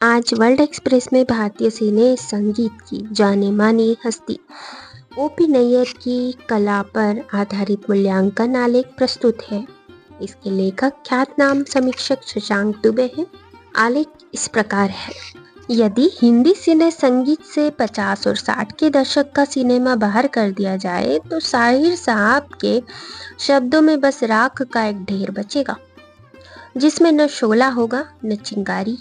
आज world express में भारतीय सिने संगीत की जाने मानी हस्ती ओपी नैयर की कला पर आधारित मूल्यांकन आलेख प्रस्तुत है। इसके लेखक ख्यातनाम समीक्षक शशांक दुबे हैं। आलेख इस प्रकार है। यदि हिंदी सिने संगीत से 50 और 60 के दशक का सिनेमा बाहर कर दिया जाए तो साहिर साहब के शब्दों में बस राख का एक ढेर बचेगा, जिसमें न शोला होगा न चिंगारी।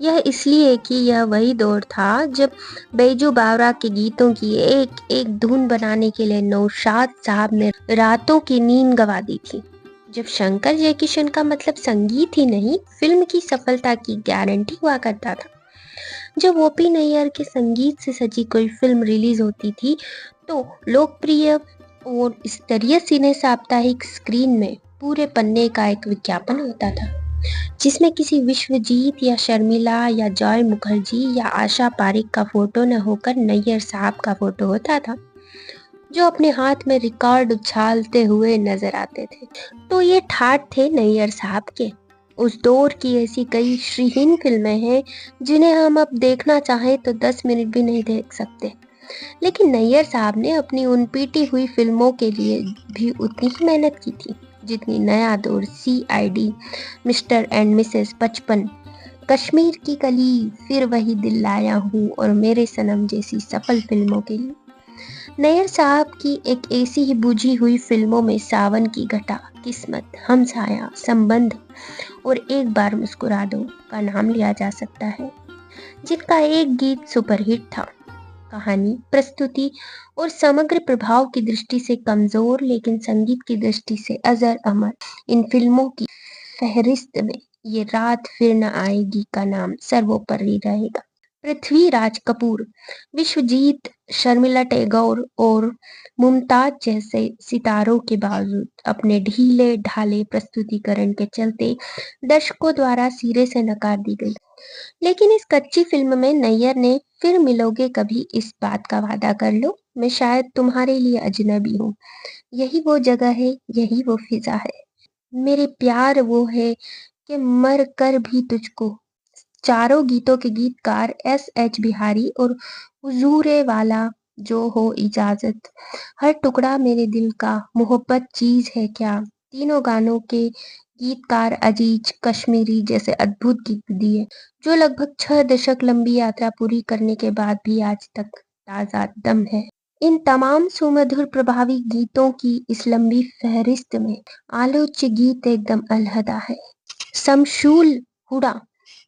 यह इसलिए कि यह वही दौर था जब बैजू बावरा के गीतों की एक एक धुन बनाने के लिए नौशाद साहब ने रातों की नींद गंवा दी थी। जब शंकर जयकिशन का मतलब संगीत ही नहीं, फिल्म की सफलता की गारंटी हुआ करता था। जब ओपी नैयर के संगीत से सजी कोई फिल्म रिलीज होती थी तो लोकप्रिय और स्तरीय सिने साप्ताहिक स्क्रीन में पूरे पन्ने का एक विज्ञापन होता था, जिसमें किसी विश्वजीत या शर्मिला या जॉय मुखर्जी या आशा पारिक का फोटो न होकर नैयर साहब का फोटो होता था, जो अपने हाथ में रिकॉर्ड उछालते हुए नजर आते थे। तो ये ठाठ थे नैयर साहब के। उस दौर की ऐसी कई श्रीहीन फिल्में हैं जिन्हें हम अब देखना चाहें तो 10 मिनट भी नहीं देख सकते, लेकिन नैयर साहब ने अपनी उन पीटी हुई फिल्मों के लिए भी उतनी ही मेहनत की थी जितनी नया दौर CID, mister and Mrs 55, Kashmir की कली, फिर वही दिल लाया हूँ और मेरे सनम जैसी सफल फिल्मों के लिए। नैयर साहब की एक ऐसी ही बुझी हुई फिल्मों में सावन की घटा, किस्मत, हमसाया, संबंध और एक बार मुस्कुरा दो का नाम लिया जा सकता है, जिनका एक गीत सुपरहिट था। कहानी, प्रस्तुति और समग्र प्रभाव की दृष्टि से कमजोर लेकिन संगीत की दृष्टि से अजर अमर इन फिल्मों की फहरिस्त में ये रात फिर न आएगी का नाम सर्वोपरि रहेगा। पृथ्वीराज कपूर, विश्वजीत, शर्मिला टैगोर और मुमताज जैसे सितारों के बावजूद अपने ढीले ढाले प्रस्तुतिकरण के चलते दर्शकों द्वारा सिरे से नकार दी गई। लेकिन इस कच्ची फिल्म में नैयर ने फिर मिलोगे कभी इस बात का वादा कर लो, मैं शायद तुम्हारे लिए अजनबी हूँ, यही वो जगह है, यही वो फिजा है, मेरे प्यार वो है कि मर कर भी तुझको। चारों गीतों के गीतकार SH बिहारी और हुजूरे वाला जो हो इजाजत, हर टुकड़ा मेरे दिल का, मोहब्बत चीज है क्या, तीनों गानों के गीतकार अजीज कश्मीरी जैसे अद्भुत गीत दिए, जो लगभग 6 दशक लंबी यात्रा पूरी करने के बाद भी आज तक ताजा दम है। इन तमाम सुमधुर प्रभावी गीतों की इस लंबी फहरिस्त में आलोच्य गीत एकदम अलहदा है। शमशूल हुडा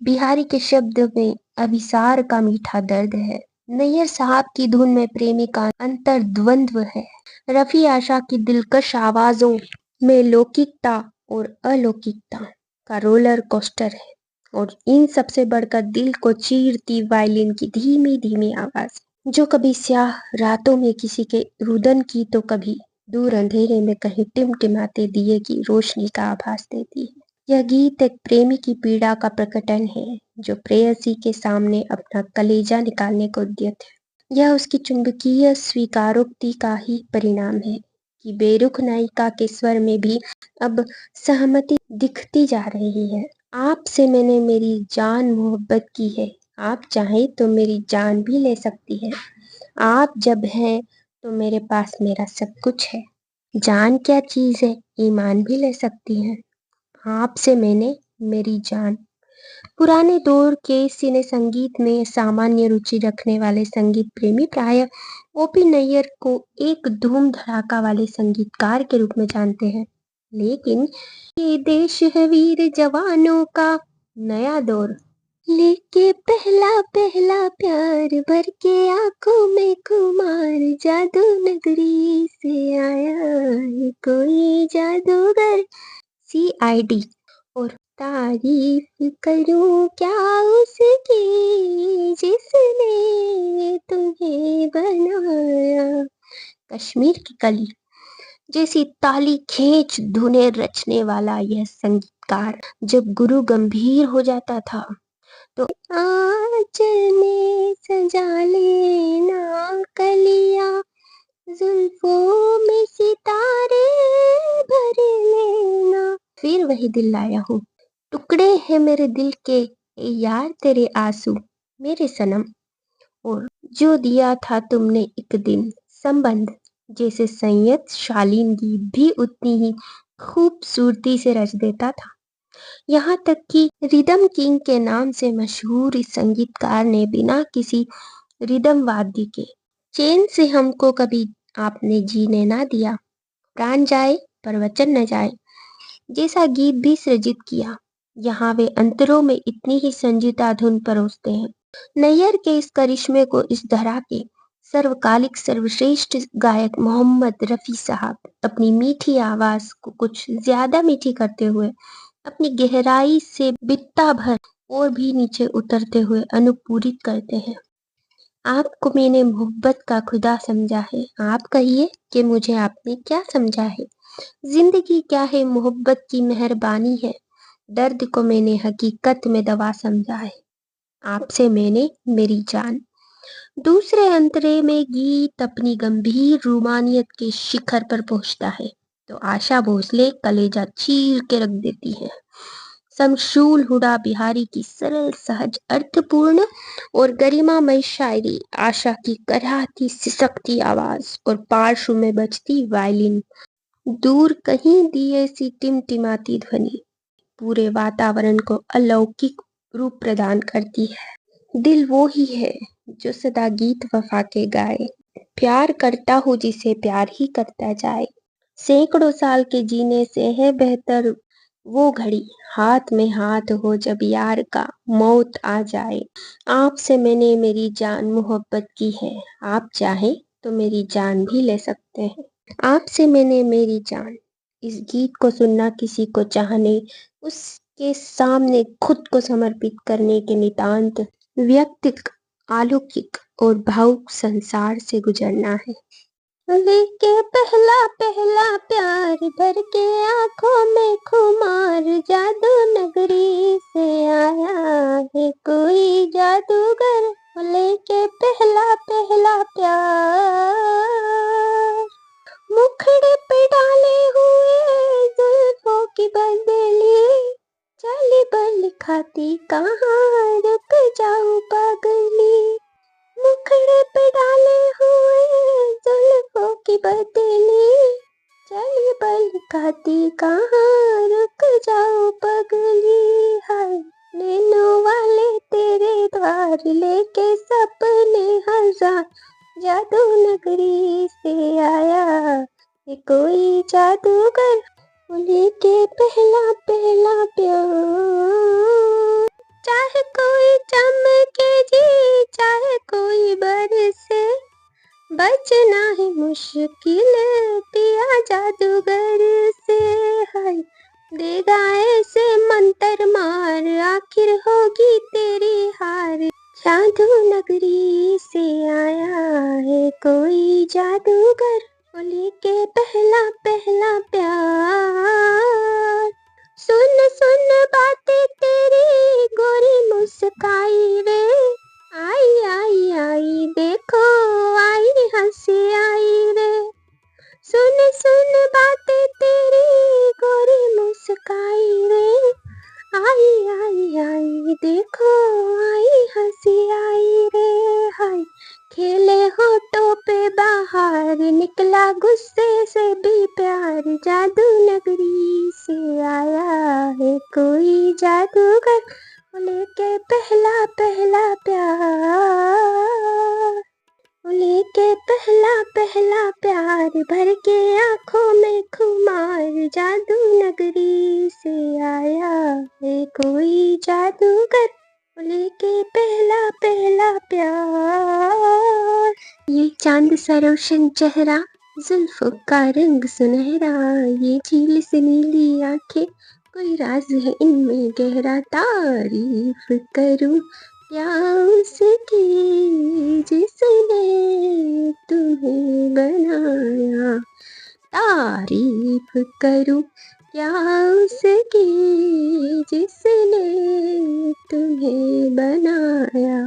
बिहारी के शब्द में अभिसार का मीठा दर्द है। नैयर साहब की धुन में प्रेमी का अंतर्द्वंद्व है। रफी आशा की दिलकश आवाजों में लौकिकता और अलौकिकता का रोलर कोस्टर है, और इन सबसे बढ़कर दिल को चीरती वायलिन की धीमी धीमी आवाज, जो कभी स्याह रातों में किसी के रुदन की तो कभी दूर अंधेरे में कहीं टिमटिमाते दिए की रोशनी का आभास देती है। यह गीत एक प्रेमी की पीड़ा का प्रकटन है, जो प्रेयसी के सामने अपना कलेजा निकालने को उद्यत है। यह उसकी चुंबकीय स्वीकारोक्ति का ही परिणाम है कि बेरुख नायिका के स्वर में भी अब सहमति दिखती जा रही है। आपसे मैंने मेरी जान मोहब्बत की है, आप चाहें तो मेरी जान भी ले सकती है, आप जब हैं तो मेरे पास मेरा सब कुछ है। जान क्या चीज है, ईमान भी ले सकती है, आपसे मैंने मेरी जान। पुराने दौर के सिने संगीत में सामान्य रुचि रखने वाले संगीत प्रेमी प्राय ओपी नैयर को एक धूम धड़ाका वाले संगीतकार के रूप में जानते हैं, लेकिन ये देश है वीर जवानों का नया दौर लेके पहला पहला प्यार भर के आंखों में खुमार, जादू नगरी से आया है कोई जादूगर CID, और तारीफ करूं क्या उसकी जिसने तुम्हें बनाया। कश्मीर की कली जैसी ताली खींच धुनें रचने वाला यह संगीतकार जब गुरु गंभीर हो जाता था तो आंचल में सजा लेना कलिया, जुल्फों में सितारे भर लेना, फिर वही दिल लाया हूँ, टुकड़े हैं मेरे दिल के ए यार तेरे आंसू मेरे सनम, और जो दिया था तुमने एक दिन संबंध, जैसे संयत शालीन गीत भी उतनी ही खूबसूरती से रच देता था। यहाँ तक कि रिदम किंग के नाम से मशहूर इस संगीतकार ने बिना किसी रिदम वाद्य के चैन से हमको कभी आपने जीने ना दिया। प्राण जाए पर वचन न जाए जैसा गीत भी सृजित किया। यहाँ वे अंतरों में इतनी ही संजीदा धुन परोसते हैं। नैयर के इस करिश्मे को इस धरा के सर्वकालिक सर्वश्रेष्ठ गायक मोहम्मद रफ़ी साहब अपनी मीठी आवाज को कुछ ज्यादा मीठी करते हुए अपनी गहराई से बित्ता भर और भी नीचे उतरते हुए अनुपूरित करते हैं। आपको मैंने मोहब्बत का खुदा समझा है, आप कहिए कि मुझे आपने क्या समझा है। जिंदगी क्या है, मोहब्बत की मेहरबानी है। दर्द को मैंने हकीकत में दवा समझा है, आपसे मैंने मेरी जान। दूसरे अंतरे में गीत अपनी गंभीर रूमानियत के शिखर पर पहुंचता है तो आशा भोसले कलेजा चीर के रख देती है। शमशूल हुडा बिहारी की सरल सहज अर्थपूर्ण और गरिमामय शायरी, आशा की कराहती सिसकती आवाज और पार्श्व में बजती वायलिन, दूर कहीं दिए सी टिमटिमाती ध्वनि पूरे वातावरण को अलौकिक रूप प्रदान करती है। दिल वो ही है जो सदा गीत वफा के गाए, प्यार करता हूँ जिसे प्यार ही करता जाए। सैकड़ों साल के जीने से है बेहतर वो घड़ी, हाथ में हाथ हो जब यार का मौत आ जाए। आपसे मैंने मेरी जान मोहब्बत की है, आप चाहें तो मेरी जान भी ले सकते हैं। आपसे मैंने मेरी जान, इस गीत को सुनना किसी को चाहने, उसके सामने खुद को समर्पित करने के नितांत व्यक्तिक, अलौकिक और भावुक संसार से गुजरना है। लेके पहला पहला प्यार भर के आंखों में खुमार, जादू नगरी से आया है कोई जादूगर। लेके पहला पहला प्यार, मुखड़े पे डाले हुए जुल्फों की बदली, चाली बल खाती कहाँ रुक जाऊं पागली। मुखड़े पे डाले हुए जुल्फों की बदली, चली बल खाती कहाँ रुक जाओ पगली। हाय नैनों वाले तेरे द्वार, लेके सपने हजार, जादू नगरी से आया ये कोई जादूगर। लेके पहला पहला प्यार, चाहे कोई चमके जी चाहे कोई बरसे, बचना है मुश्किल पिया जादूगर से। हाय देगा ऐसे मंतर मार, आखिर होगी तेरी हार, जादू नगरी से आया है कोई जादूगर। लेके पहला पहला प्यार, सुन सुन बातें तेरी गोरी मुस्काई रे, आई आई आई देखो आई हंसी आई रे। सुन सुन बातें तेरी गोरी मुस्काई रे, आई आई आई देखो आई हंसी आई रे। हाय खेले होठों पे बाहर, निकला गुस्से से भी प्यार, जादू नगरी से आया है कोई जादूगर। लेके पहला पहला प्यार, लेके पहला पहला प्यार भर के आंखों में खुमार, जादू नगरी से आया है कोई जादूगर। लेके पहला पहला प्यार, ये चांद सा रोशन चेहरा, जुल्फों का रंग सुनहरा, ये झील से नीली आंखें, कोई राज है इनमें गहरा। तारीफ करूं क्या उसकी जिसने तुम्हें बनाया, तारीफ करूं क्या उसकी जिसने तुम्हें बनाया।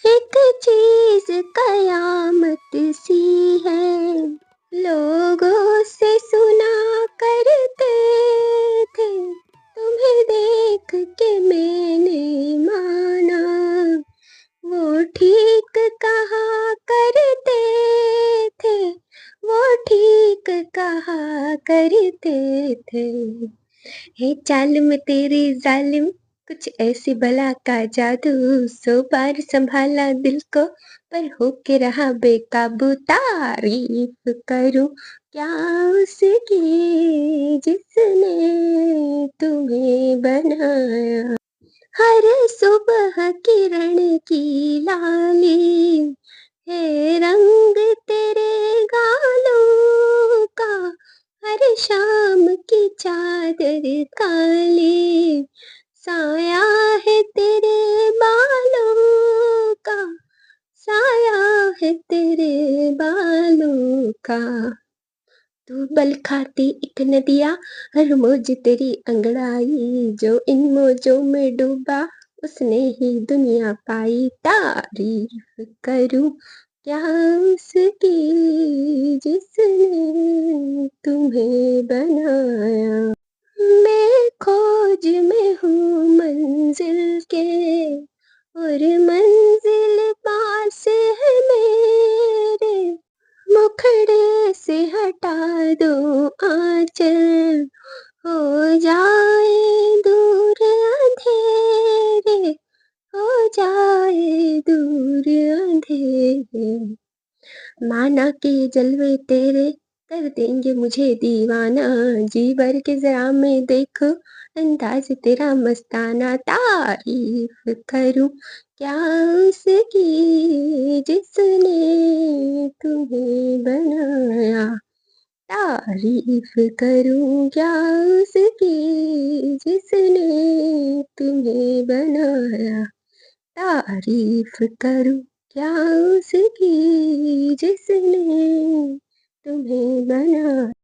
एक चीज कयामत सी है, लोगों से सुना करते थे, तुम्हें देख के मैंने करते थे। है चाल में तेरे जालिम कुछ ऐसी भला का जादू, 100 बार संभाला दिल को पर होके रहा बेकाबू। तारीफ करूं क्या उसकी जिसने तुम्हें बनाया, हर सुबह किरण की लाली है रंग तेरे गालों का, हर शाम की चादर काली साया है तेरे बालों का, साया है तेरे बालों का। तू बल खाती एक नदिया हर मौज तेरी अंगड़ाई, जो इन मौजों में डूबा उसने ही दुनिया पाई। तारीफ करूं क्या उसकी जिसने तुम्हें बनाया, मैं खोज में हूँ मंजिल के और मंजिल पास है मेरे, मुखड़े से हटा दो आंचल हो जाए दूर अंधेरे, हो जाए दूर अंधेरे। माना के जलवे तेरे कर देंगे मुझे दीवाना, जी भर के जरा मैं देखो अंदाज तेरा मस्ताना। तारीफ करूं क्या उसकी जिसने तुम्हें बनाया, तारीफ करूं क्या उसकी जिसने तुम्हें बनाया, तारीफ करूं क्या उसकी जिसने